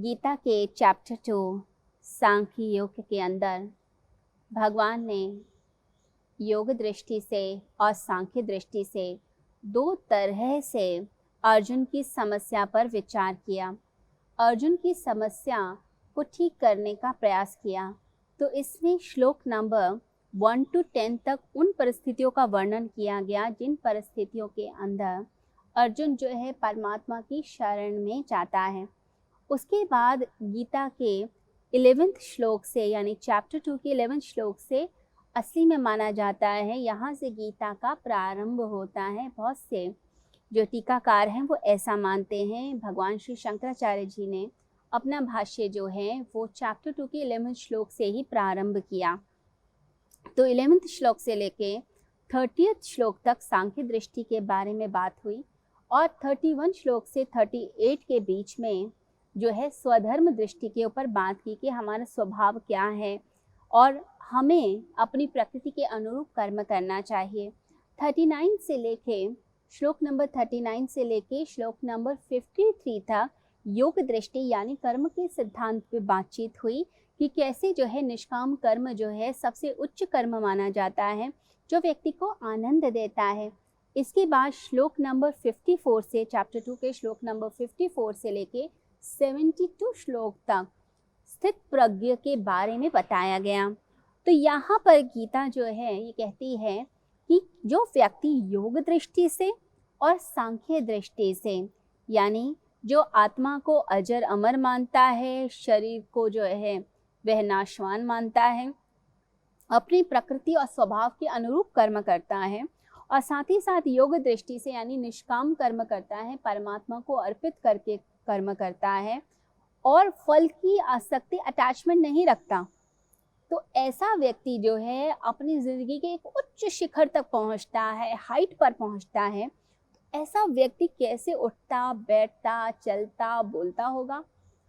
गीता के चैप्टर 2 सांख्य योग के अंदर भगवान ने योग दृष्टि से और सांख्य दृष्टि से दो तरह से अर्जुन की समस्या पर विचार किया। अर्जुन की समस्या को ठीक करने का प्रयास किया। तो इसमें श्लोक नंबर 1 to 10 तक उन परिस्थितियों का वर्णन किया गया जिन परिस्थितियों के अंदर अर्जुन जो है परमात्मा की शरण में जाता है। उसके बाद गीता के 11th श्लोक से यानी चैप्टर 2 के 11th श्लोक से असली में माना जाता है, यहाँ से गीता का प्रारंभ होता है। बहुत से जो टीकाकार हैं वो ऐसा मानते हैं। भगवान श्री शंकराचार्य जी ने अपना भाष्य जो है वो चैप्टर 2 के 11th श्लोक से ही प्रारंभ किया। तो 11th श्लोक से लेके 30th श्लोक तक सांख्य दृष्टि के बारे में बात हुई और 31 श्लोक से 38 के बीच में जो है स्वधर्म दृष्टि के ऊपर बात की कि हमारा स्वभाव क्या है और हमें अपनी प्रकृति के अनुरूप कर्म करना चाहिए। 39 से लेके श्लोक नंबर 39 से लेके श्लोक नंबर 53 तक योग दृष्टि यानी कर्म के सिद्धांत पे बातचीत हुई कि कैसे जो है निष्काम कर्म जो है सबसे उच्च कर्म माना जाता है जो व्यक्ति को आनंद देता है। इसके बाद श्लोक नंबर 54 से चैप्टर 2 के श्लोक नंबर 54 से लेके 72 श्लोक तक स्थित प्रज्ञ के बारे में बताया गया। तो यहाँ पर गीता जो है ये कहती है कि जो व्यक्ति योग दृष्टि से और सांख्य दृष्टि से यानी जो आत्मा को अजर अमर मानता है, शरीर को जो है वह नाशवान मानता है, अपनी प्रकृति और स्वभाव के अनुरूप कर्म करता है और साथ ही साथ योग दृष्टि से यानी निष्काम कर्म करता है, परमात्मा को अर्पित करके कर्म करता है और फल की आसक्ति अटैचमेंट नहीं रखता, तो ऐसा व्यक्ति जो है अपनी जिंदगी के एक उच्च शिखर तक पहुंचता है, हाइट पर पहुंचता है। तो ऐसा व्यक्ति कैसे उठता, बैठता, चलता, बोलता होगा,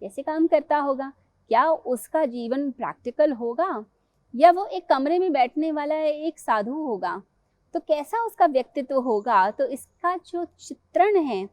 कैसे काम करता होगा? क्या उसका जीवन प्रैक्टिकल होगा या वो एक कमरे में बैठने वाला एक साधु होगा? तो कैसा उसका व्यक्तित्व होगा? तो इसका जो चित्रण है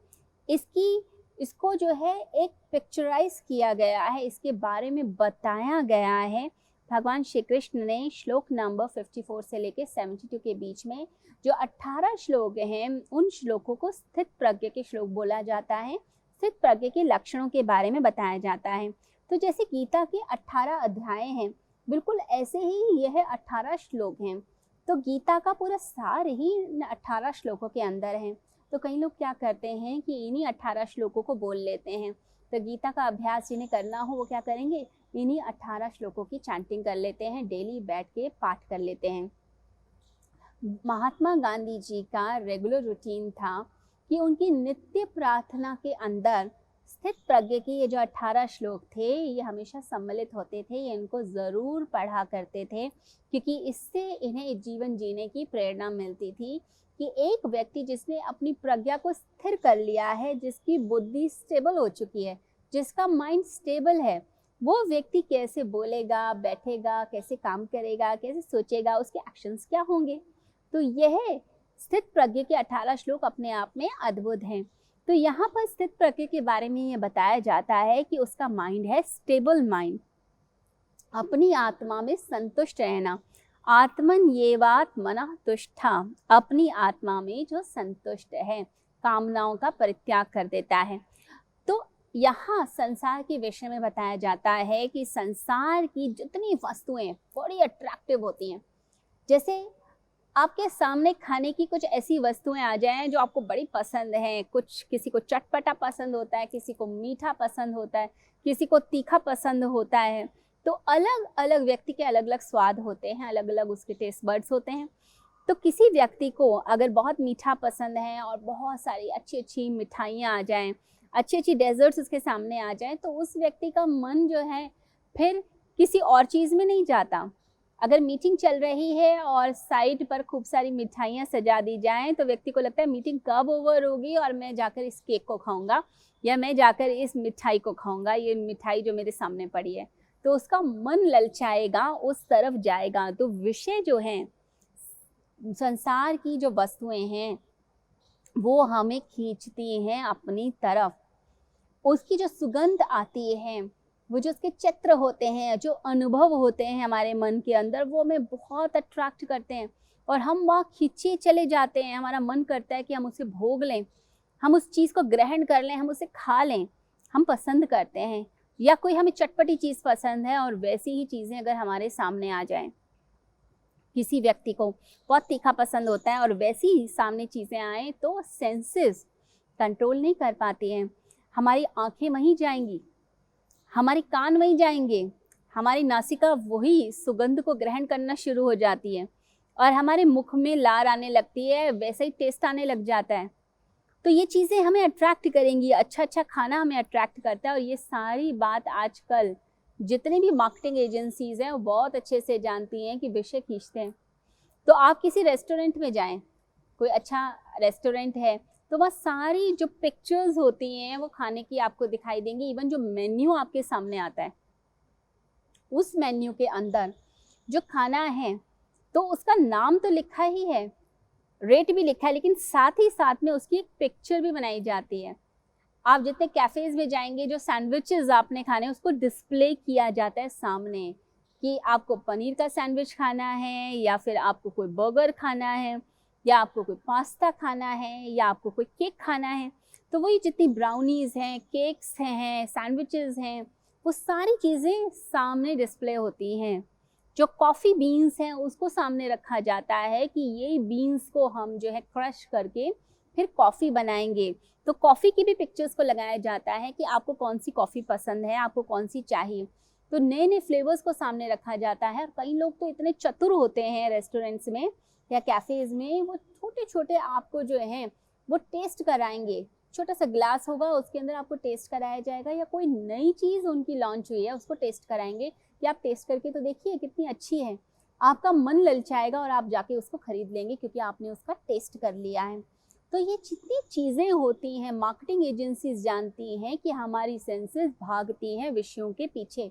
इसको जो है एक पिक्चराइज किया गया है, इसके बारे में बताया गया है। भगवान श्री कृष्ण ने श्लोक नंबर 54 से लेके 72 के बीच में जो 18 श्लोक हैं उन श्लोकों को स्थित प्रज्ञ के श्लोक बोला जाता है। स्थित प्रज्ञ के लक्षणों के बारे में बताया जाता है। तो जैसे गीता के 18 अध्याय हैं बिल्कुल ऐसे ही यह 18 श्लोक हैं। तो गीता का पूरा सार ही 18 श्लोकों के अंदर है। तो कई लोग क्या करते हैं कि इन्हीं 18 श्लोकों को बोल लेते हैं। तो गीता का अभ्यास जिन्हें करना हो वो क्या करेंगे, इन्हीं 18 श्लोकों की चैंटिंग कर लेते हैं, डेली बैठ के पाठ कर लेते हैं। महात्मा गांधी जी का रेगुलर रूटीन था कि उनकी नित्य प्रार्थना के अंदर स्थित प्रज्ञ के ये जो 18 श्लोक थे ये हमेशा सम्मिलित होते थे, ये इनको ज़रूर पढ़ा करते थे क्योंकि इससे इन्हें जीवन जीने की प्रेरणा मिलती थी कि एक व्यक्ति जिसने अपनी प्रज्ञा को स्थिर कर लिया है, जिसकी बुद्धि स्टेबल हो चुकी है, जिसका माइंड स्टेबल है, वो व्यक्ति कैसे बोलेगा, बैठेगा, कैसे काम करेगा, कैसे सोचेगा, उसके एक्शंस क्या होंगे। तो यह स्थित प्रज्ञ के 18 श्लोक अपने आप में अद्भुत हैं। तो यहाँ पर स्थित प्रज्ञ के बारे में ये बताया जाता है कि उसका माइंड है स्टेबल माइंड, अपनी आत्मा में संतुष्ट रहना। आत्मन येवात्मनः तुष्टा, अपनी आत्मा में जो संतुष्ट है, कामनाओं का परित्याग कर देता है। तो यहाँ संसार के विषय में बताया जाता है कि संसार की जितनी वस्तुएं बड़ी अट्रैक्टिव होती हैं। जैसे आपके सामने खाने की कुछ ऐसी वस्तुएं आ जाएं जो आपको बड़ी पसंद हैं, कुछ किसी को चटपटा पसंद होता है, किसी को मीठा पसंद होता है, किसी को तीखा पसंद होता है। तो अलग अलग व्यक्ति के अलग अलग स्वाद होते हैं, अलग अलग उसके टेस्ट बड्स होते हैं। तो किसी व्यक्ति को अगर बहुत मीठा पसंद है और बहुत सारी अच्छी अच्छी मिठाइयाँ आ जाएं, अच्छी अच्छी डेजर्ट्स उसके सामने आ जाएं, तो उस व्यक्ति का मन जो है फिर किसी और चीज़ में नहीं जाता। अगर मीटिंग चल रही है और साइड पर खूब सारी मिठाइयाँ सजा दी जाएं तो व्यक्ति को लगता है मीटिंग कब ओवर होगी और मैं जाकर इस केक को खाऊंगा या मैं जाकर इस मिठाई को खाऊंगा, ये मिठाई जो मेरे सामने पड़ी है। तो उसका मन ललचाएगा, उस तरफ जाएगा। तो विषय जो हैं, संसार की जो वस्तुएं हैं वो हमें खींचती हैं अपनी तरफ। उसकी जो सुगंध आती है, वो जो उसके चित्र होते हैं, जो अनुभव होते हैं हमारे मन के अंदर, वो हमें बहुत अट्रैक्ट करते हैं और हम वहाँ खींचे चले जाते हैं। हमारा मन करता है कि हम उसे भोग लें, हम उस चीज़ को ग्रहण कर लें, हम उसे खा लें। हम पसंद करते हैं, या कोई हमें चटपटी चीज़ पसंद है और वैसी ही चीज़ें अगर हमारे सामने आ जाएं, किसी व्यक्ति को बहुत तीखा पसंद होता है और वैसी ही सामने चीज़ें आएँ तो सेंसेस कंट्रोल नहीं कर पाती हैं। हमारी आँखें वहीं जाएंगी, हमारे कान वहीं जाएंगे, हमारी नासिका वही सुगंध को ग्रहण करना शुरू हो जाती है और हमारे मुख में लार आने लगती है, वैसा ही टेस्ट आने लग जाता है। तो ये चीज़ें हमें अट्रैक्ट करेंगी, अच्छा खाना हमें अट्रैक्ट करता है। और ये सारी बात आजकल जितने भी मार्केटिंग एजेंसीज़ हैं वो बहुत अच्छे से जानती हैं कि विषय खींचते हैं। तो आप किसी रेस्टोरेंट में जाएं, कोई अच्छा रेस्टोरेंट है, तो वह सारी जो पिक्चर्स होती हैं वो खाने की आपको दिखाई देंगी। इवन जो मेन्यू आपके सामने आता है, उस मेन्यू के अंदर जो खाना है तो उसका नाम तो लिखा ही है, रेट भी लिखा है, लेकिन साथ ही साथ में उसकी एक पिक्चर भी बनाई जाती है। आप जितने कैफ़ेज़ में जाएंगे, जो सैंडविचेस आपने खाने उसको डिस्प्ले किया जाता है सामने कि आपको पनीर का सैंडविच खाना है, या फिर आपको कोई बर्गर खाना है, या आपको कोई पास्ता खाना है, या आपको कोई केक खाना है। तो वही जितनी ब्राउनीज़ हैं, केक्स हैं, सैंडविचेस हैं, वो सारी चीज़ें सामने डिस्प्ले होती हैं। जो कॉफ़ी बीन्स हैं उसको सामने रखा जाता है कि ये बीन्स को हम जो है क्रश करके फिर कॉफ़ी बनाएंगे। तो कॉफ़ी की भी पिक्चर्स को लगाया जाता है कि आपको कौन सी कॉफ़ी पसंद है, आपको कौन सी चाहिए। तो नए नए फ्लेवर्स को सामने रखा जाता है। और कई लोग तो इतने चतुर होते हैं रेस्टोरेंट्स में या कैफ़ेज़ में, वो छोटे छोटे आपको जो हैं वो टेस्ट कराएंगे। छोटा सा ग्लास होगा, उसके अंदर आपको टेस्ट कराया जाएगा, या कोई नई चीज़ उनकी लॉन्च हुई है उसको टेस्ट कराएंगे कि आप टेस्ट करके तो देखिए कितनी अच्छी है। आपका मन ललचाएगा और आप जाके उसको खरीद लेंगे क्योंकि आपने उसका टेस्ट कर लिया है। तो ये जितनी चीज़ें होती हैं, मार्केटिंग एजेंसीज जानती हैं कि हमारी सेंसेस भागती हैं विषयों के पीछे।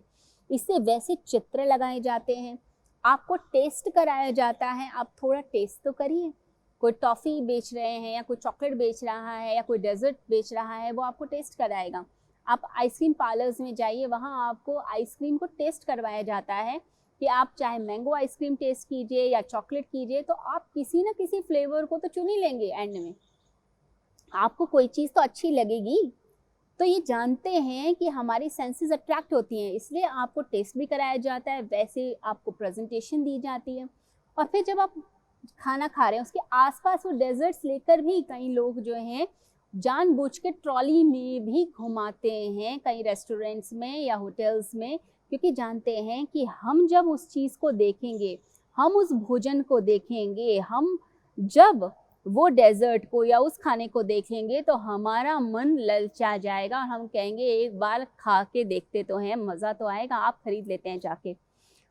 इससे वैसे चित्र लगाए जाते हैं, आपको टेस्ट कराया जाता है, आप थोड़ा टेस्ट तो करिए। कोई टॉफ़ी बेच रहे हैं या कोई चॉकलेट बेच रहा है या कोई डेजर्ट बेच रहा है, वो आपको टेस्ट कराएगा। आप आइसक्रीम पार्लर्स में जाइए, वहाँ आपको आइसक्रीम को टेस्ट करवाया जाता है कि आप चाहे मैंगो आइसक्रीम टेस्ट कीजिए या चॉकलेट कीजिए, तो आप किसी न किसी फ्लेवर को तो चुन ही लेंगे एंड में। आपको कोई चीज़ तो अच्छी लगेगी। तो ये जानते हैं कि हमारी सेंसेस अट्रैक्ट होती हैं, इसलिए आपको टेस्ट भी कराया जाता है, वैसे आपको प्रेजेंटेशन दी जाती है। और फिर जब आप खाना खा रहे हैं उसके आसपास वो डेजर्ट्स लेकर भी कई लोग जो हैं जानबूझ के ट्रॉली में भी घुमाते हैं कई रेस्टोरेंट्स में या होटल्स में, क्योंकि जानते हैं कि हम जब उस चीज़ को देखेंगे, हम उस भोजन को देखेंगे, हम जब वो डेजर्ट को या उस खाने को देखेंगे तो हमारा मन ललचा जाएगा और हम कहेंगे एक बार खा के देखते तो हैं, मज़ा तो आएगा, आप खरीद लेते हैं जाके।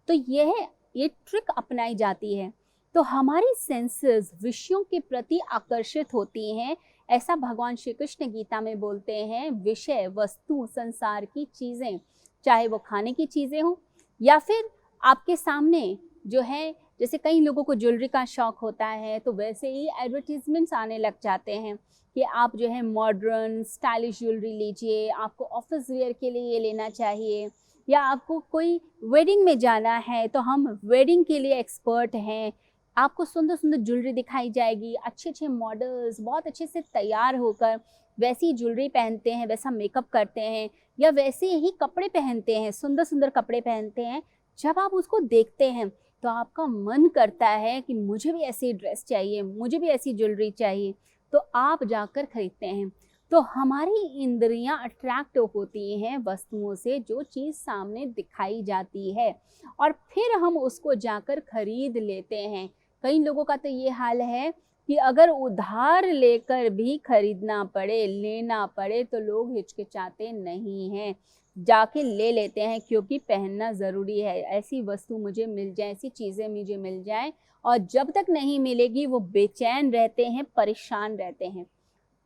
तो ये ट्रिक अपनाई जाती है। तो हमारी सेंसेस विषयों के प्रति आकर्षित होती हैं। ऐसा भगवान श्री कृष्ण गीता में बोलते हैं, विषय वस्तु संसार की चीज़ें, चाहे वो खाने की चीज़ें हों या फिर आपके सामने जो है, जैसे कई लोगों को ज्वेलरी का शौक़ होता है, तो वैसे ही एडवर्टीजमेंट्स आने लग जाते हैं कि आप जो है मॉडर्न स्टाइलिश ज्वेलरी लीजिए, आपको ऑफिस वेयर के लिए ये लेना चाहिए, या आपको कोई वेडिंग में जाना है तो हम वेडिंग के लिए एक्सपर्ट हैं। आपको सुंदर सुंदर ज्वेलरी दिखाई जाएगी, अच्छे अच्छे मॉडल्स बहुत अच्छे से तैयार होकर वैसी ज्वेलरी पहनते हैं, वैसा मेकअप करते हैं, या वैसे ही कपड़े पहनते हैं, सुंदर सुंदर कपड़े पहनते हैं। जब आप उसको देखते हैं तो आपका मन करता है कि मुझे भी ऐसी ड्रेस चाहिए, मुझे भी ऐसी ज्वेलरी चाहिए, तो आप जाकर खरीदते हैं। तो हमारी इंद्रियां अट्रैक्ट होती हैं वस्तुओं से, जो चीज़ सामने दिखाई जाती है, और फिर हम उसको जाकर खरीद लेते हैं। कई लोगों का तो ये हाल है कि अगर उधार लेकर भी खरीदना पड़े, लेना पड़े, तो लोग हिचकिचाते नहीं हैं, जाके ले लेते हैं, क्योंकि पहनना ज़रूरी है। ऐसी वस्तु मुझे मिल जाए, ऐसी चीज़ें मुझे मिल जाएं, और जब तक नहीं मिलेगी वो बेचैन रहते हैं, परेशान रहते हैं।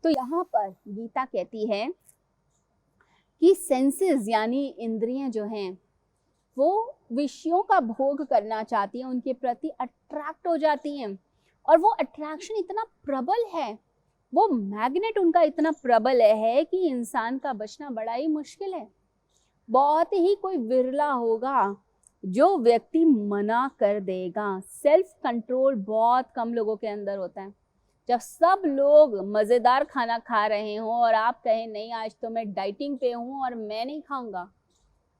तो यहाँ पर गीता कहती है कि सेंसेस यानी इंद्रियां जो हैं वो विषयों का भोग करना चाहती हैं, उनके प्रति अट्रैक्ट हो जाती हैं, और वो अट्रैक्शन इतना प्रबल है वो मैग्नेट उनका इतना प्रबल है कि इंसान का बचना बड़ा ही मुश्किल है। बहुत ही कोई विरला होगा जो व्यक्ति मना कर देगा। सेल्फ कंट्रोल बहुत कम लोगों के अंदर होता है। जब सब लोग मज़ेदार खाना खा रहे हों और आप कहें नहीं आज तो मैं डाइटिंग पे हूँ और मैं नहीं खाऊंगा,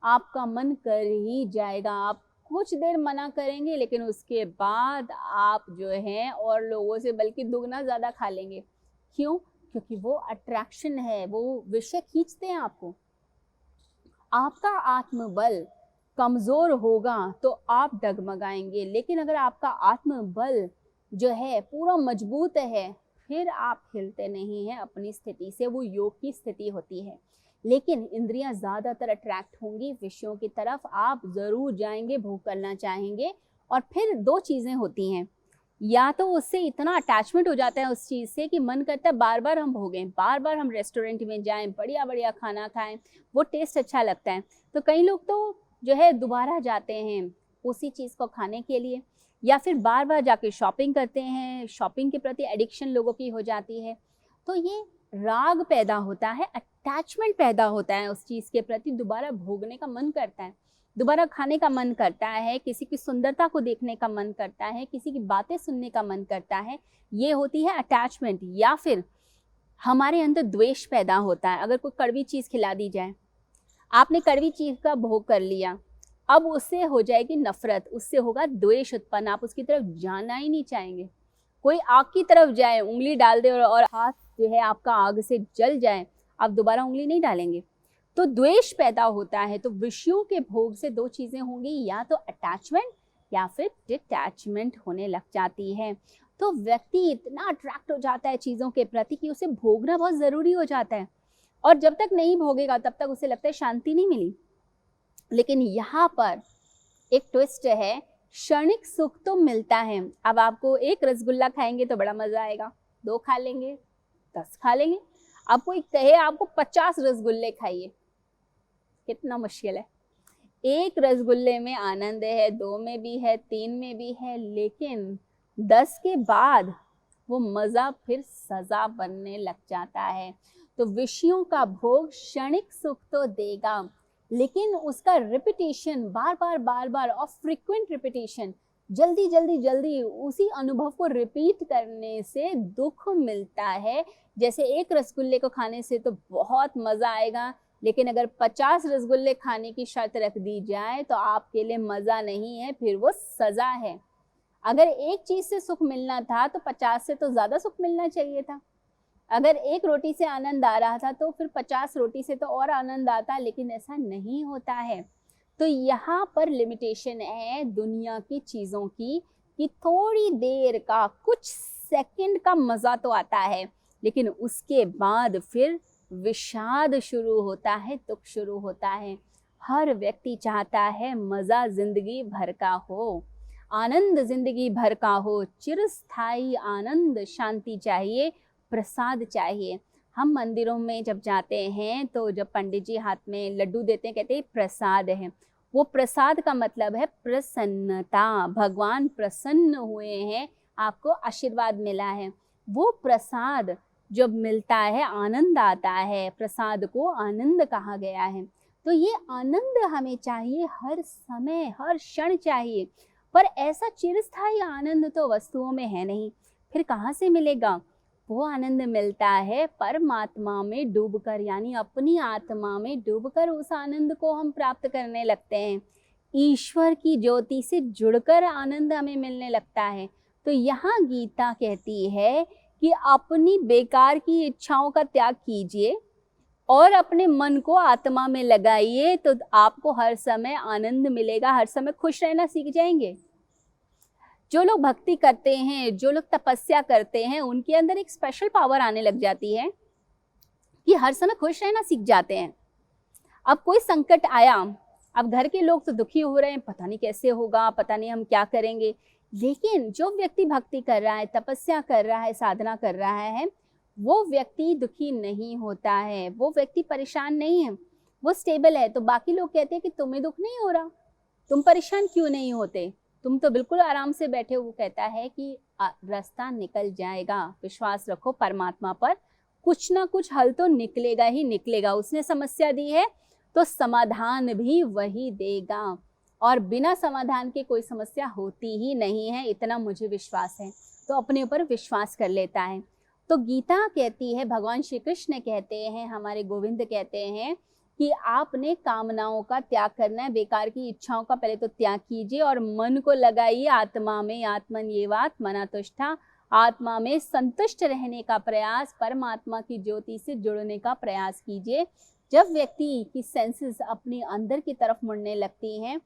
आपका मन कर ही जाएगा। आप कुछ देर मना करेंगे लेकिन उसके बाद आप जो है और लोगों से बल्कि दुगना ज़्यादा खा लेंगे। क्यों? क्योंकि वो अट्रैक्शन है, वो विषय खींचते हैं आपको। आपका आत्मबल कमज़ोर होगा तो आप डगमगाएंगे, लेकिन अगर आपका आत्मबल जो है पूरा मजबूत है फिर आप हिलते नहीं हैं अपनी स्थिति से। वो योग की स्थिति होती है। लेकिन इंद्रियां ज़्यादातर अट्रैक्ट होंगी विषयों की तरफ, आप ज़रूर जाएंगे, भोग करना चाहेंगे। और फिर दो चीज़ें होती हैं, या तो उससे इतना अटैचमेंट हो जाता है उस चीज़ से कि मन करता है बार बार हम भोगें, बार बार हम रेस्टोरेंट में जाएं, बढ़िया बढ़िया खाना खाएं, वो टेस्ट अच्छा लगता है। तो कई लोग तो जो है दोबारा जाते हैं उसी चीज़ को खाने के लिए, या फिर बार बार जाके शॉपिंग करते हैं। शॉपिंग के प्रति एडिक्शन लोगों की हो जाती है। तो ये राग पैदा होता है, अटैचमेंट पैदा होता है उस चीज़ के प्रति, दोबारा भोगने का मन करता है, दोबारा खाने का मन करता है, किसी की सुंदरता को देखने का मन करता है, किसी की बातें सुनने का मन करता है। ये होती है अटैचमेंट। या फिर हमारे अंदर द्वेष पैदा होता है। अगर कोई कड़वी चीज़ खिला दी जाए, आपने कड़वी चीज़ का भोग कर लिया, अब उससे हो जाएगी नफरत, उससे होगा द्वेष उत्पन्न, आप उसकी तरफ जाना ही नहीं चाहेंगे। कोई आग की तरफ जाए, उंगली डाल दे और हाथ जो है आपका आग से जल जाए, आप दोबारा उंगली नहीं डालेंगे। तो द्वेष पैदा होता है। तो विषयों के भोग से दो चीज़ें होंगी, या तो अटैचमेंट या फिर डिटैचमेंट होने लग जाती है। तो व्यक्ति इतना अट्रैक्ट हो जाता है चीज़ों के प्रति कि उसे भोगना बहुत ज़रूरी हो जाता है, और जब तक नहीं भोगेगा तब तक उसे लगता है शांति नहीं मिली। लेकिन यहाँ पर एक ट्विस्ट है, क्षणिक सुख तो मिलता है। अब आपको एक रसगुल्ला खाएंगे तो बड़ा मजा आएगा, 2 खा लेंगे, 10 खा लेंगे। अब कोई कहे आपको 50 रसगुल्ले खाइए, कितना मुश्किल है। एक रसगुल्ले में आनंद है, 2 में भी है, 3 में भी है, लेकिन 10 के बाद वो मजा फिर सजा बनने लग जाता है। तो विषयों का भोग क्षणिक सुख तो देगा, लेकिन उसका रिपीटेशन बार बार और फ्रीक्वेंट रिपीटेशन, जल्दी जल्दी जल्दी उसी अनुभव को रिपीट करने से दुख मिलता है। जैसे एक रसगुल्ले को खाने से तो बहुत मज़ा आएगा, लेकिन अगर 50 रसगुल्ले खाने की शर्त रख दी जाए तो आपके लिए मज़ा नहीं है, फिर वो सज़ा है। अगर एक चीज़ से सुख मिलना था तो 50 से तो ज़्यादा सुख मिलना चाहिए था। अगर एक रोटी से आनंद आ रहा था तो फिर 50 रोटी से तो और आनंद आता, लेकिन ऐसा नहीं होता है। तो यहाँ पर लिमिटेशन है दुनिया की चीज़ों की, कि थोड़ी देर का, कुछ सेकंड का मज़ा तो आता है, लेकिन उसके बाद फिर विषाद शुरू होता है, दुख शुरू होता है। हर व्यक्ति चाहता है मज़ा जिंदगी भर का हो, आनंद जिंदगी भर का हो, चिरस्थायी आनंद, शांति चाहिए, प्रसाद चाहिए। हम मंदिरों में जब जाते हैं तो जब पंडित जी हाथ में लड्डू देते हैं, कहते हैं प्रसाद है। वो प्रसाद का मतलब है प्रसन्नता, भगवान प्रसन्न हुए हैं, आपको आशीर्वाद मिला है। वो प्रसाद जब मिलता है आनंद आता है, प्रसाद को आनंद कहा गया है। तो ये आनंद हमें चाहिए, हर समय हर क्षण चाहिए। पर ऐसा चिरस्थायी आनंद तो वस्तुओं में है नहीं, फिर कहाँ से मिलेगा? वो आनंद मिलता है परमात्मा में डूबकर, यानी अपनी आत्मा में डूबकर उस आनंद को हम प्राप्त करने लगते हैं। ईश्वर की ज्योति से जुड़कर आनंद हमें मिलने लगता है। तो यहाँ गीता कहती है कि अपनी बेकार की इच्छाओं का त्याग कीजिए और अपने मन को आत्मा में लगाइए, तो आपको हर समय आनंद मिलेगा, हर समय खुश रहना सीख जाएंगे। जो लोग भक्ति करते हैं, जो लोग तपस्या करते हैं, उनके अंदर एक स्पेशल पावर आने लग जाती है कि हर समय खुश रहना सीख जाते हैं। अब कोई संकट आया, अब घर के लोग तो दुखी हो रहे हैं, पता नहीं कैसे होगा, पता नहीं हम क्या करेंगे। लेकिन जो व्यक्ति भक्ति कर रहा है, तपस्या कर रहा है, साधना कर रहा है, वो व्यक्ति दुखी नहीं होता है, वो व्यक्ति परेशान नहीं है, वो स्टेबल है। तो बाकी लोग कहते हैं कि तुम्हें दुख नहीं हो रहा, तुम परेशान क्यों नहीं होते, तुम तो बिल्कुल आराम से बैठे हो। वो कहता है कि रास्ता निकल जाएगा। विश्वास रखो परमात्मा पर, कुछ ना कुछ हल तो निकलेगा ही निकलेगा। उसने समस्या दी है तो समाधान भी वही देगा, और बिना समाधान के कोई समस्या होती ही नहीं है, इतना मुझे विश्वास है। तो अपने ऊपर विश्वास कर लेता है। तो गीता कहती है, भगवान श्री कृष्ण कहते हैं, हमारे गोविंद कहते हैं कि आपने कामनाओं का त्याग करना है, बेकार की इच्छाओं का पहले तो त्याग कीजिए और मन को लगाइए आत्मा में। आत्मन्येवात्मना तुष्टा, आत्मा में संतुष्ट रहने का प्रयास, परमात्मा की ज्योति से जुड़ने का प्रयास कीजिए। जब व्यक्ति की सेंसेस अपनी अंदर की तरफ मुड़ने लगती हैं,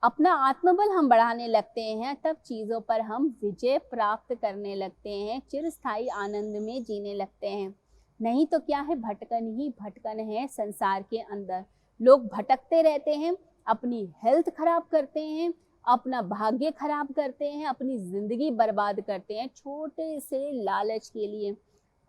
अपना आत्मबल हम बढ़ाने लगते हैं, तब चीज़ों पर हम विजय प्राप्त करने लगते हैं, चिरस्थायी आनंद में जीने लगते हैं। नहीं तो क्या है, भटकन ही भटकन है संसार के अंदर। लोग भटकते रहते हैं, अपनी हेल्थ खराब करते हैं, अपना भाग्य खराब करते हैं, अपनी जिंदगी बर्बाद करते हैं, छोटे से लालच के लिए,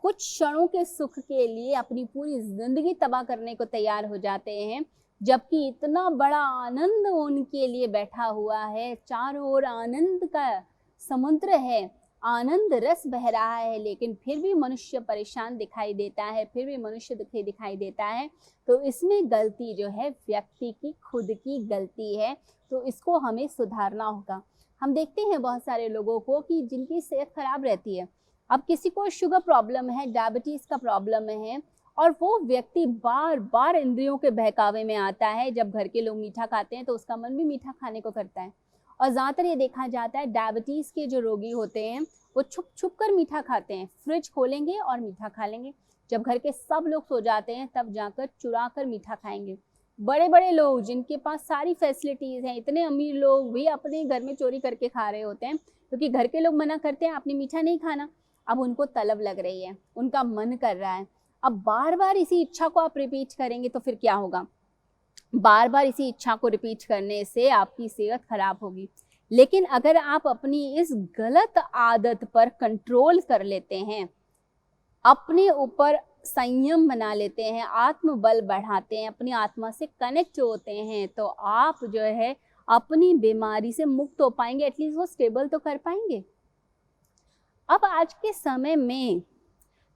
कुछ क्षणों के सुख के लिए अपनी पूरी जिंदगी तबाह करने को तैयार हो जाते हैं। जबकि इतना बड़ा आनंद उनके लिए बैठा हुआ है, चारों ओर आनंद का समुद्र है, आनंद रस बह रहा है, लेकिन फिर भी मनुष्य परेशान दिखाई देता है, फिर भी मनुष्य दुखी दिखाई देता है। तो इसमें गलती जो है व्यक्ति की खुद की गलती है, तो इसको हमें सुधारना होगा। हम देखते हैं बहुत सारे लोगों को कि जिनकी सेहत खराब रहती है, अब किसी को शुगर प्रॉब्लम है, डायबिटीज़ का प्रॉब्लम है, और वो व्यक्ति बार बार इंद्रियों के बहकावे में आता है। जब घर के लोग मीठा खाते हैं तो उसका मन भी मीठा खाने को करता है। और ज़्यादातर ये देखा जाता है डायबिटीज़ के जो रोगी होते हैं वो छुप छुप कर मीठा खाते हैं, फ्रिज खोलेंगे और मीठा खा लेंगे। जब घर के सब लोग सो जाते हैं तब जाकर चुरा कर मीठा खाएंगे। बड़े बड़े लोग जिनके पास सारी फैसिलिटीज़ हैं, इतने अमीर लोग भी अपने घर में चोरी करके खा रहे होते हैं, क्योंकि घर के लोग मना करते हैं आपने मीठा नहीं खाना। अब उनको तलब लग रही है, उनका मन कर रहा है। अब बार बार इसी इच्छा को आप रिपीट करेंगे तो फिर क्या होगा, बार बार इसी इच्छा को रिपीट करने से आपकी सेहत खराब होगी। लेकिन अगर आप अपनी इस गलत आदत पर कंट्रोल कर लेते हैं, अपने ऊपर संयम बना लेते हैं, आत्मबल बढ़ाते हैं, अपनी आत्मा से कनेक्ट होते हैं, तो आप जो है अपनी बीमारी से मुक्त हो पाएंगे, एटलीस्ट वो स्टेबल तो कर पाएंगे। अब आज के समय में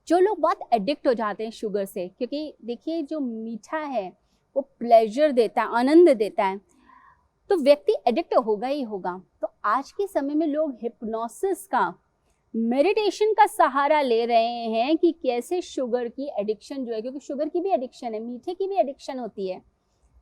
जो लोग बहुत एडिक्ट हो जाते हैं शुगर से, क्योंकि देखिए जो मीठा है वो प्लेजर देता है, आनंद देता है, तो व्यक्ति एडिक्ट होगा ही होगा। तो आज के समय में लोग हिप्नोसिस का, मेडिटेशन का सहारा ले रहे हैं कि कैसे शुगर की एडिक्शन जो है, क्योंकि शुगर की भी एडिक्शन है, मीठे की भी एडिक्शन होती है।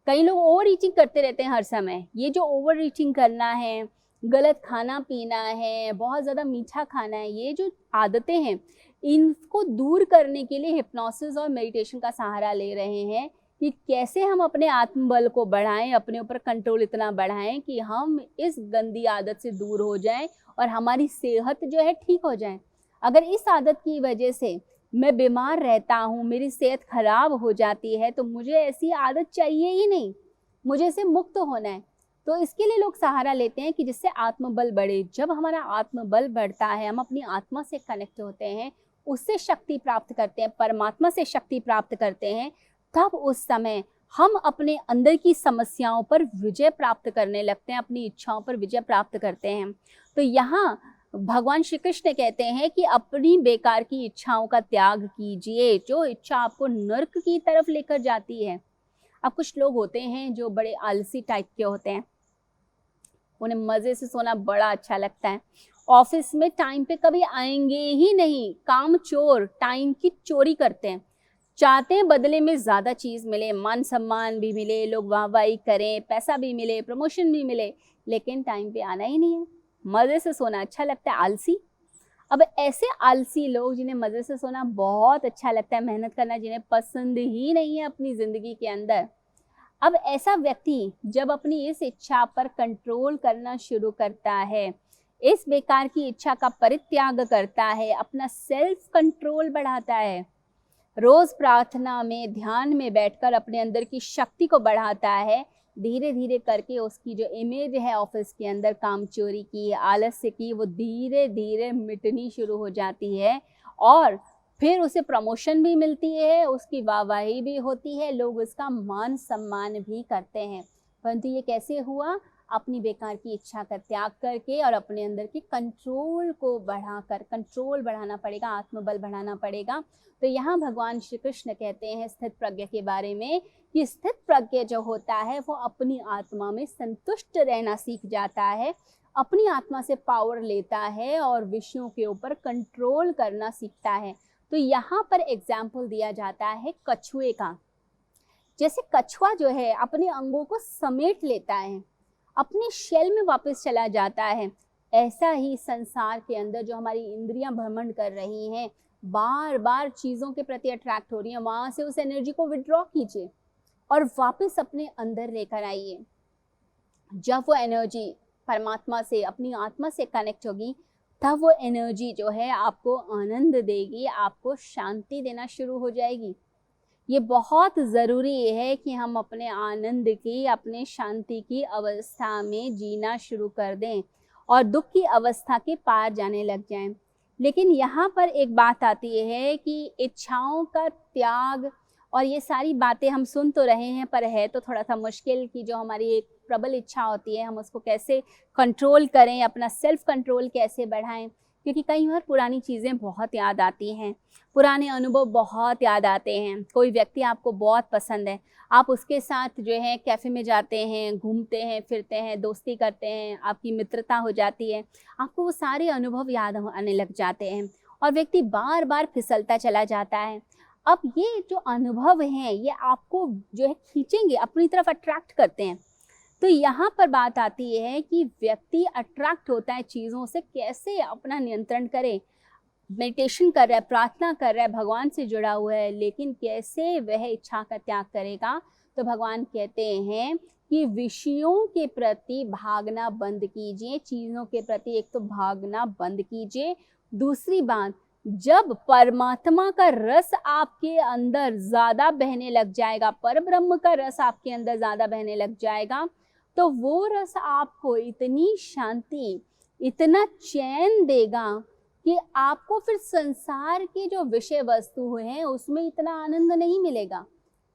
कई लोग ओवर ईटिंग करते रहते हैं हर समय। ये जो ओवर ईटिंग करना है, गलत खाना पीना है, बहुत ज़्यादा मीठा खाना है, ये जो आदतें हैं इनको दूर करने के लिए हिप्नोसिस और मेडिटेशन का सहारा ले रहे हैं कि कैसे हम अपने आत्मबल को बढ़ाएं, अपने ऊपर कंट्रोल इतना बढ़ाएं कि हम इस गंदी आदत से दूर हो जाएं और हमारी सेहत जो है ठीक हो जाए। अगर इस आदत की वजह से मैं बीमार रहता हूँ, मेरी सेहत खराब हो जाती है, तो मुझे ऐसी आदत चाहिए ही नहीं, मुझे इससे मुक्त होना है। तो इसके लिए लोग सहारा लेते हैं कि जिससे आत्मबल बढ़े। जब हमारा आत्मबल बढ़ता है, हम अपनी आत्मा से कनेक्ट होते हैं, उससे शक्ति प्राप्त करते हैं, परमात्मा से शक्ति प्राप्त करते हैं, तब उस समय हम अपने अंदर की समस्याओं पर विजय प्राप्त करने लगते हैं, अपनी इच्छाओं पर विजय प्राप्त करते हैं। तो यहाँ भगवान श्री कृष्ण कहते हैं कि अपनी बेकार की इच्छाओं का त्याग कीजिए, जो इच्छा आपको नर्क की तरफ लेकर जाती है। अब कुछ लोग होते हैं जो बड़े आलसी टाइप के होते हैं, उन्हें मज़े से सोना बड़ा अच्छा लगता है, ऑफिस में टाइम पे कभी आएंगे ही नहीं, काम चोर, टाइम की चोरी करते हैं, चाहते हैं बदले में ज़्यादा चीज़ मिले, मान सम्मान भी मिले, लोग वाहवाही करें, पैसा भी मिले, प्रमोशन भी मिले, लेकिन टाइम पे आना ही नहीं है, मज़े से सोना अच्छा लगता है, आलसी। अब ऐसे आलसी लोग जिन्हें मज़े से सोना बहुत अच्छा लगता है, मेहनत करना जिन्हें पसंद ही नहीं है अपनी ज़िंदगी के अंदर, अब ऐसा व्यक्ति जब अपनी इस इच्छा पर कंट्रोल करना शुरू करता है, इस बेकार की इच्छा का परित्याग करता है, अपना सेल्फ कंट्रोल बढ़ाता है, रोज प्रार्थना में, ध्यान में बैठकर अपने अंदर की शक्ति को बढ़ाता है, धीरे धीरे करके उसकी जो इमेज है ऑफिस के अंदर काम चोरी की, आलस्य की, वो धीरे धीरे मिटनी शुरू हो जाती है, और फिर उसे प्रमोशन भी मिलती है, उसकी वाहवाही भी होती है, लोग उसका मान सम्मान भी करते हैं। परंतु ये कैसे हुआ? अपनी बेकार की इच्छा का त्याग करके और अपने अंदर के कंट्रोल को बढ़ाकर, कंट्रोल बढ़ाना पड़ेगा, आत्मबल बढ़ाना पड़ेगा। तो यहाँ भगवान श्री कृष्ण कहते हैं स्थित प्रज्ञ के बारे में कि स्थित प्रज्ञ जो होता है वो अपनी आत्मा में संतुष्ट रहना सीख जाता है, अपनी आत्मा से पावर लेता है और विषयों के ऊपर कंट्रोल करना सीखता है। तो यहाँ पर एग्जाम्पल दिया जाता है कछुए का। जैसे कछुआ जो है अपने अंगों को समेट लेता है, अपने शेल में वापस चला जाता है, ऐसा ही संसार के अंदर जो हमारी इंद्रियां भ्रमण कर रही हैं, बार बार चीज़ों के प्रति अट्रैक्ट हो रही हैं, वहाँ से उस एनर्जी को विड्रॉ कीजिए और वापस अपने अंदर लेकर आइए। जब वो एनर्जी परमात्मा से, अपनी आत्मा से कनेक्ट होगी, तब वो एनर्जी जो है आपको आनंद देगी, आपको शांति देना शुरू हो जाएगी। ये बहुत ज़रूरी है कि हम अपने आनंद की, अपने शांति की अवस्था में जीना शुरू कर दें और दुख की अवस्था के पार जाने लग जाएं। लेकिन यहाँ पर एक बात आती है कि इच्छाओं का त्याग और ये सारी बातें हम सुन तो रहे हैं, पर है तो थोड़ा सा मुश्किल कि जो हमारी एक प्रबल इच्छा होती है हम उसको कैसे कंट्रोल करें, अपना सेल्फ कंट्रोल कैसे बढ़ाएं। क्योंकि कई बार पुरानी चीज़ें बहुत याद आती हैं, पुराने अनुभव बहुत याद आते हैं। कोई व्यक्ति आपको बहुत पसंद है, आप उसके साथ जो है कैफ़े में जाते हैं, घूमते हैं, फिरते हैं, दोस्ती करते हैं, आपकी मित्रता हो जाती है, आपको वो सारे अनुभव याद आने लग जाते हैं और व्यक्ति बार बार फिसलता चला जाता है। अब ये जो अनुभव हैं ये आपको जो है खींचेंगे, अपनी तरफ अट्रैक्ट करते हैं। तो यहाँ पर बात आती है कि व्यक्ति अट्रैक्ट होता है चीज़ों से, कैसे अपना नियंत्रण करे। मेडिटेशन कर रहा है, प्रार्थना कर रहा है, भगवान से जुड़ा हुआ है, लेकिन कैसे वह इच्छा का त्याग करेगा। तो भगवान कहते हैं कि विषयों के प्रति भागना बंद कीजिए, चीज़ों के प्रति एक तो भागना बंद कीजिए। दूसरी बात, जब परमात्मा का रस आपके अंदर ज़्यादा बहने लग जाएगा, परब्रह्म का रस आपके अंदर ज़्यादा बहने लग जाएगा, तो वो रस आपको इतनी शांति, इतना चैन देगा कि आपको फिर संसार की जो विषय वस्तु हैं उसमें इतना आनंद नहीं मिलेगा।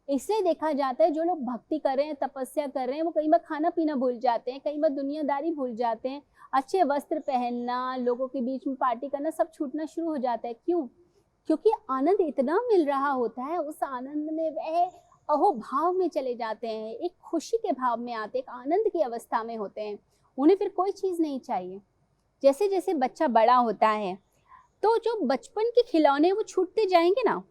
इसलिए देखा जाता है जो लोग भक्ति कर रहे हैं, तपस्या कर रहे हैं, वो कई बार खाना पीना भूल जाते हैं, कई बार दुनियादारी भूल जाते हैं, अच्छे वस्त्र पहनना, लोगों के बीच में पार्टी करना सब छूटना शुरू हो जाता है। क्यों? क्योंकि आनंद इतना मिल रहा होता है, उस आनंद में वह अहो भाव में चले जाते हैं, एक खुशी के भाव में आते हैं, एक आनंद की अवस्था में होते हैं, उन्हें फिर कोई चीज़ नहीं चाहिए। जैसे जैसे बच्चा बड़ा होता है तो जो बचपन के खिलौने वो छूटते जाएंगे ना,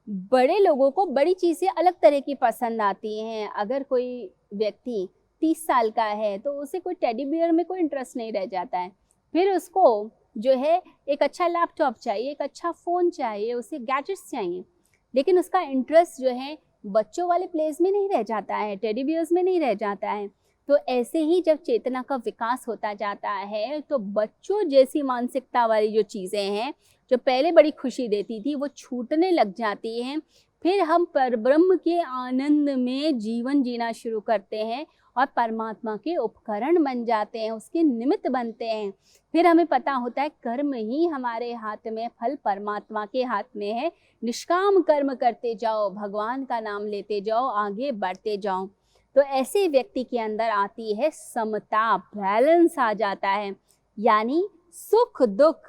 बड़े लोगों को बड़ी चीज़ें अलग तरह की पसंद आती हैं। अगर कोई व्यक्ति 30 साल का है तो उसे कोई टेडी बियर में कोई इंटरेस्ट नहीं रह जाता है, फिर उसको जो है एक अच्छा लैपटॉप चाहिए, एक अच्छा फ़ोन चाहिए, उसे गैजेट्स चाहिए, लेकिन उसका इंटरेस्ट जो है बच्चों वाले प्लेस में नहीं रह जाता है, टेडी बियर्स में नहीं रह जाता है। तो ऐसे ही जब चेतना का विकास होता जाता है तो बच्चों जैसी मानसिकता वाली जो चीज़ें हैं जो पहले बड़ी खुशी देती थी वो छूटने लग जाती हैं। फिर हम परब्रह्म के आनंद में जीवन जीना शुरू करते हैं और परमात्मा के उपकरण बन जाते हैं, उसके निमित्त बनते हैं। फिर हमें पता होता है कर्म ही हमारे हाथ में, फल परमात्मा के हाथ में है। निष्काम कर्म करते जाओ, भगवान का नाम लेते जाओ, आगे बढ़ते जाओ। तो ऐसे व्यक्ति के अंदर आती है समता, बैलेंस आ जाता है, यानी सुख दुख,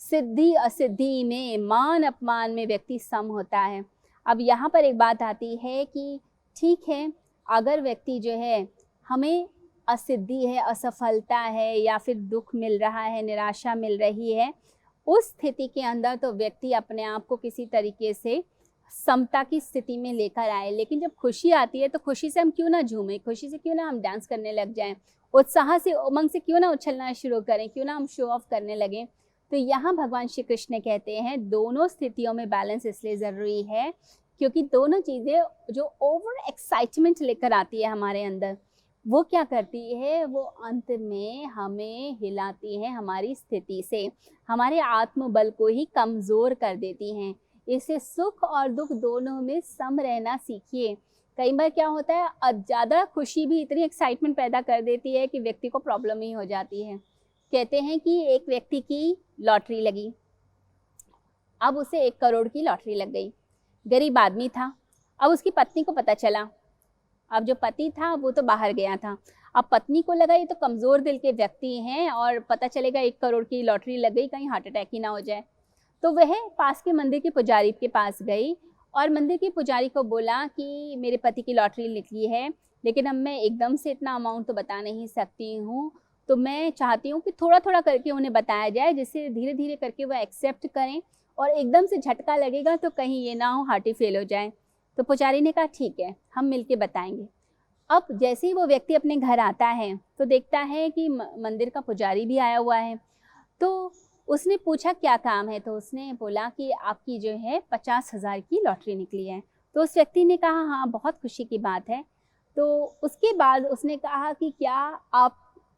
सिद्धि असिद्धि में, मान अपमान में व्यक्ति सम होता है। अब यहाँ पर एक बात आती है कि ठीक है, अगर व्यक्ति जो है हमें असिद्धि है, असफलता है या फिर दुख मिल रहा है, निराशा मिल रही है, उस स्थिति के अंदर तो व्यक्ति अपने आप को किसी तरीके से समता की स्थिति में लेकर आए। लेकिन जब खुशी आती है तो खुशी से हम क्यों ना झूमें, खुशी से क्यों ना हम डांस करने लग जाएं, उत्साह से, उमंग से क्यों ना उछलना शुरू करें, क्यों ना हम शो ऑफ करने लगें। तो यहाँ भगवान श्री कृष्ण कहते हैं दोनों स्थितियों में बैलेंस इसलिए ज़रूरी है क्योंकि दोनों चीज़ें जो ओवर एक्साइटमेंट लेकर आती है हमारे अंदर, वो क्या करती है, वो अंत में हमें हिलाती है हमारी स्थिति से, हमारे आत्मबल को ही कमज़ोर कर देती हैं। इससे सुख और दुख दोनों में सम रहना सीखिए। कई बार क्या होता है, ज़्यादा खुशी भी इतनी एक्साइटमेंट पैदा कर देती है कि व्यक्ति को प्रॉब्लम ही हो जाती है। कहते हैं कि एक व्यक्ति की लॉटरी लगी, अब उसे 1 करोड़ की लॉटरी लग गई, गरीब आदमी था। अब उसकी पत्नी को पता चला, अब जो पति था वो तो बाहर गया था, अब पत्नी को लगा ये तो कमज़ोर दिल के व्यक्ति हैं और पता चलेगा 1 करोड़ की लॉटरी लग गई, कहीं हार्ट अटैक ही ना हो जाए। तो वह पास के मंदिर के पुजारी के पास गई और मंदिर के पुजारी को बोला कि मेरे पति की लॉटरी निकली है, लेकिन अब मैं एकदम से इतना अमाउंट तो बता नहीं सकती हूँ, तो मैं चाहती हूँ कि थोड़ा-थोड़ा करके उन्हें बताया जाए, जिससे धीरे-धीरे करके वह एक्सेप्ट करें और एकदम से झटका लगेगा तो कहीं ये ना हो हार्ट ही फेल हो जाए। तो पुजारी ने कहा ठीक है, हम मिलके बताएँगे। अब जैसे ही वो व्यक्ति अपने घर आता है, तो देखता है कि मंदिर का पुजारी भी आया हुआ है। तो उसने पूछा क्या काम है? तो उसने बोला कि आपकी जो है 50,000 की लॉटरी निकली है। तो उस व्यक्ति ने कहा हाँ, बहुत खुशी की बात है। तो उसके बाद उसने कहा कि क्या आप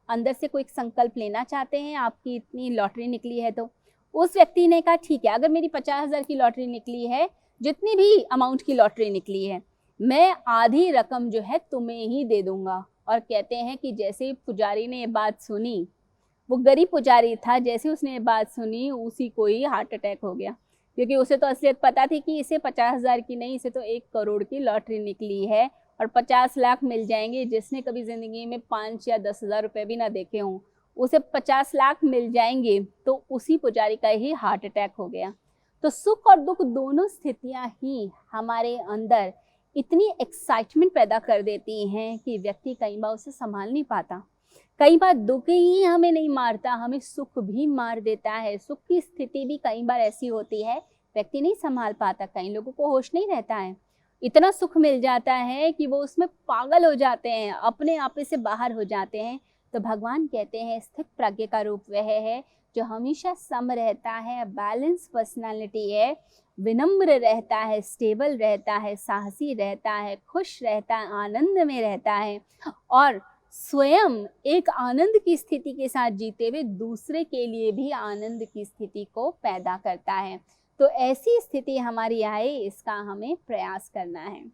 अंदर से कोई संकल्प लेना चाहते हैं? आपकी इतनी लॉटरी निकली है तो? उस व्यक्ति ने कहा ठीक है, अगर मेरी 50,000 की लॉटरी निकली है, जितनी भी अमाउंट की लॉटरी निकली है, मैं आधी रकम जो है तुम्हें ही दे दूँगा। और कहते हैं कि जैसे ही पुजारी ने ये बात सुनी, वो गरीब पुजारी था, जैसे उसने ये बात सुनी उसी को ही हार्ट अटैक हो गया, क्योंकि उसे तो असलियत पता थी कि इसे 50,000 की नहीं, इसे तो 1 करोड़ की लॉटरी निकली है और 50 लाख मिल जाएंगे। जिसने कभी ज़िंदगी में 5 या 10,000 रुपये भी ना देखे हों, उसे 50 लाख मिल जाएंगे। तो उसी पुजारी का ही हार्ट अटैक हो गया। तो सुख और दुख दोनों स्थितियाँ ही हमारे अंदर इतनी एक्साइटमेंट पैदा कर देती हैं कि व्यक्ति कई बार उसे संभाल नहीं पाता। कई बार दुख ही हमें नहीं मारता, हमें सुख भी मार देता है। सुख की स्थिति भी कई बार ऐसी होती है, व्यक्ति नहीं संभाल पाता। कई लोगों को होश नहीं रहता है, इतना सुख मिल जाता है कि वो उसमें पागल हो जाते हैं, अपने आप से बाहर हो जाते हैं। तो भगवान कहते हैं स्थित प्रज्ञ का रूप वह है जो हमेशा सम रहता है, बैलेंस पर्सनालिटी है, विनम्र रहता है, स्टेबल रहता है, साहसी रहता है, खुश रहता है, आनंद में रहता है और स्वयं एक आनंद की स्थिति के साथ जीते हुए दूसरे के लिए भी आनंद की स्थिति को पैदा करता है। तो ऐसी स्थिति हमारी आए, इसका हमें प्रयास करना है।